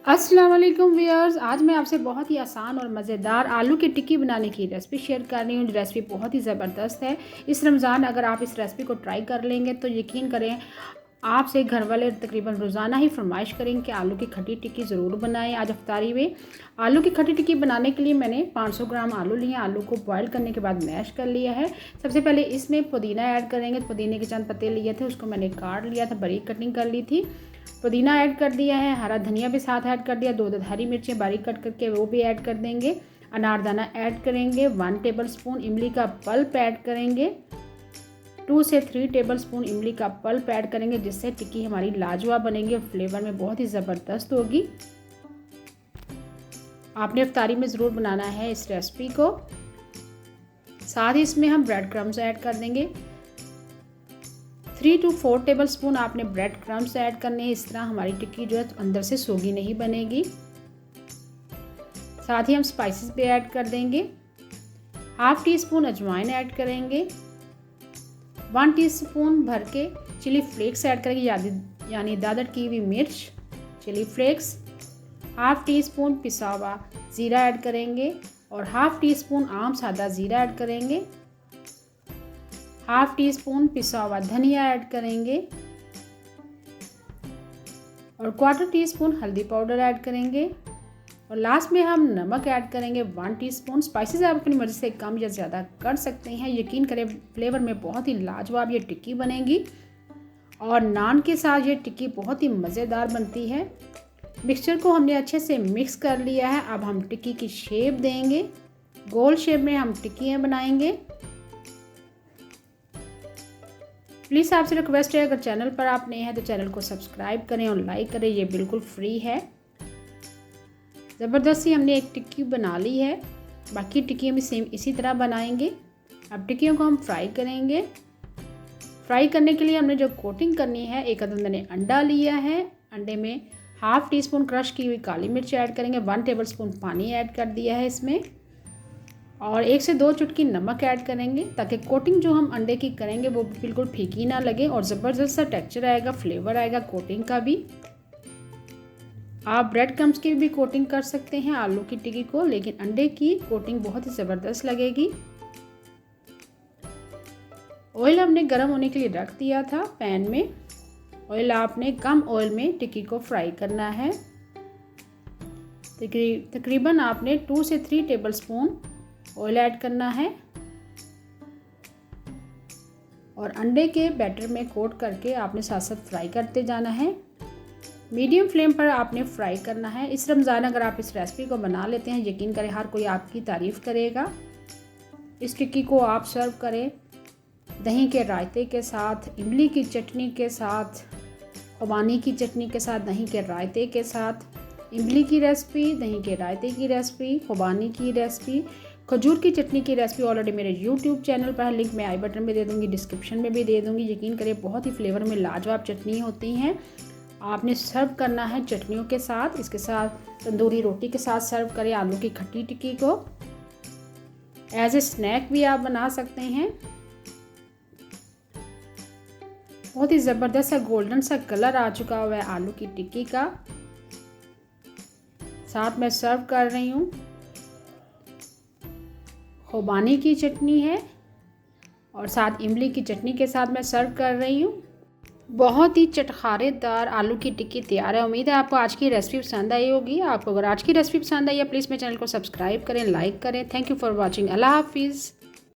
अस्सलाम वालेकुम व्यूअर्स, आज मैं आपसे बहुत ही आसान और मज़ेदार आलू की टिक्की बनाने की रेसिपी शेयर कर रही हूँ। रेसिपी बहुत ही ज़बरदस्त है। इस रमज़ान अगर आप इस रेसिपी को ट्राई कर लेंगे तो यकीन करें आपसे घर वाले तकरीबन रोज़ाना ही फरमाइश करेंगे कि आलू की खट्टी टिक्की ज़रूर बनाएं। आज अफ्तारी में आलू की खट्टी टिक्की बनाने के लिए मैंने 500 ग्राम आलू लिए। आलू को बॉयल करने के बाद मैश कर लिया है। सबसे पहले इसमें पुदीना ऐड करेंगे। पुदीने के चंद पत्ते लिए थे, उसको मैंने काट लिया था, बारीक कटिंग कर ली थी। पुदीना ऐड कर दिया है, हरा धनिया भी साथ ऐड कर दिया, 2 हरी मिर्चें बारीक कट करके वो भी ऐड कर देंगे। अनारदाना ऐड करेंगे, 1 टेबलस्पून इमली का पल्प ऐड करेंगे, 2 से 3 टेबलस्पून इमली का पल्प ऐड करेंगे, जिससे टिक्की हमारी लाजवाब बनेगी और फ्लेवर में बहुत ही ज़बरदस्त होगी। आपने इफ्तारी में ज़रूर बनाना है इस रेसिपी को। साथ ही इसमें हम ब्रेड क्रम्स ऐड कर देंगे। 3 to 4 टेबलस्पून आपने ब्रेड क्रम्स ऐड करने हैं। इस तरह हमारी टिक्की जो है अंदर से सोगी नहीं बनेगी। साथ ही हम स्पाइसेस भी ऐड कर देंगे। हाफ टी स्पून अजवाइन ऐड करेंगे, 1 टीस्पून भर के चिली फ्लेक्स ऐड करेंगे, यानी दादर की हुई मिर्च chilli flakes. Half teaspoon पिसा हुआ ज़ीरा ऐड करेंगे और हाफ टी स्पून आम सादा ज़ीरा ऐड करेंगे। हाफ टी स्पून पिसा हुआ धनिया ऐड करेंगे और 1/4 टीस्पून हल्दी पाउडर ऐड करेंगे और लास्ट में हम नमक ऐड करेंगे 1 टीस्पून। स्पाइसेस आप अपनी मर्ज़ी से कम या ज़्यादा कर सकते हैं। यकीन करें फ्लेवर में बहुत ही लाजवाब ये टिक्की बनेगी और नान के साथ ये टिक्की बहुत ही मज़ेदार बनती है। मिक्सचर को हमने अच्छे से मिक्स कर लिया है। अब हम टिक्की की शेप देंगे। गोल शेप में हम टिक्कियाँ बनाएंगे। प्लीज़ आपसे रिक्वेस्ट है, अगर चैनल पर आप नए हैं तो चैनल को सब्सक्राइब करें और लाइक करें, ये बिल्कुल फ्री है। ज़बरदस्ती हमने एक टिक्की बना ली है। बाकी टिक्कियाँ भी सेम इसी तरह बनाएंगे। अब टिक्कियों को हम फ्राई करेंगे। फ्राई करने के लिए हमने जो कोटिंग करनी है, एक अदद मैंने अंडा लिया है। अंडे में हाफ टी स्पून क्रश की हुई काली मिर्च ऐड करेंगे, 1 टेबलस्पून पानी ऐड कर दिया है इसमें और 1 से 2 चुटकी नमक ऐड करेंगे, ताकि कोटिंग जो हम अंडे की करेंगे वो बिल्कुल फीकी ना लगे और ज़बरदस्त सा टेक्सचर आएगा, फ्लेवर आएगा कोटिंग का भी। आप ब्रेड क्रम्स की भी कोटिंग कर सकते हैं आलू की टिक्की को, लेकिन अंडे की कोटिंग बहुत ही ज़बरदस्त लगेगी। ऑयल हमने गर्म होने के लिए रख दिया था पैन में। ऑयल आपने कम ऑयल में टिक्की को फ्राई करना है। तकरीबन आपने 2 से 3 टेबलस्पून ऑयल ऐड करना है और अंडे के बैटर में कोट करके आपने साथ साथ फ्राई करते जाना है। मीडियम फ्लेम पर आपने फ्राई करना है। इस रमज़ान अगर आप इस रेसिपी को बना लेते हैं, यकीन करें हर कोई आपकी तारीफ़ करेगा। इस टिक्की को आप सर्व करें दही के रायते के साथ, इमली की चटनी के साथ, खुबानी की चटनी के साथ, दही के रायते के साथ। इमली की रेसिपी, दही के रायते की रेसिपी, खुबानी की रेसिपी, खजूर की चटनी की रेसिपी ऑलरेडी मेरे YouTube चैनल पर है। लिंक मैं आई बटन में दे दूँगी, डिस्क्रिप्शन में भी दे दूँगी। यकीन करें बहुत ही फ्लेवर में लाजवाब चटनी होती हैं। आपने सर्व करना है चटनियों के साथ। इसके साथ तंदूरी रोटी के साथ सर्व करें आलू की खट्टी टिक्की को। एज ए स्नैक भी आप बना सकते हैं। बहुत ही ज़बरदस्त सा गोल्डन सा कलर आ चुका हुआ है आलू की टिक्की का। साथ में सर्व कर रही हूँ खुबानी की चटनी है और साथ इमली की चटनी के साथ मैं सर्व कर रही हूँ। बहुत ही चटखारेदार आलू की टिक्की तैयार है। उम्मीद है आपको आज की रेसिपी पसंद आई होगी। आपको अगर आज की रेसिपी पसंद आई है, प्लीज़ मेरे चैनल को सब्सक्राइब करें, लाइक करें। Thank you for watching. अल्लाह हाफिज़।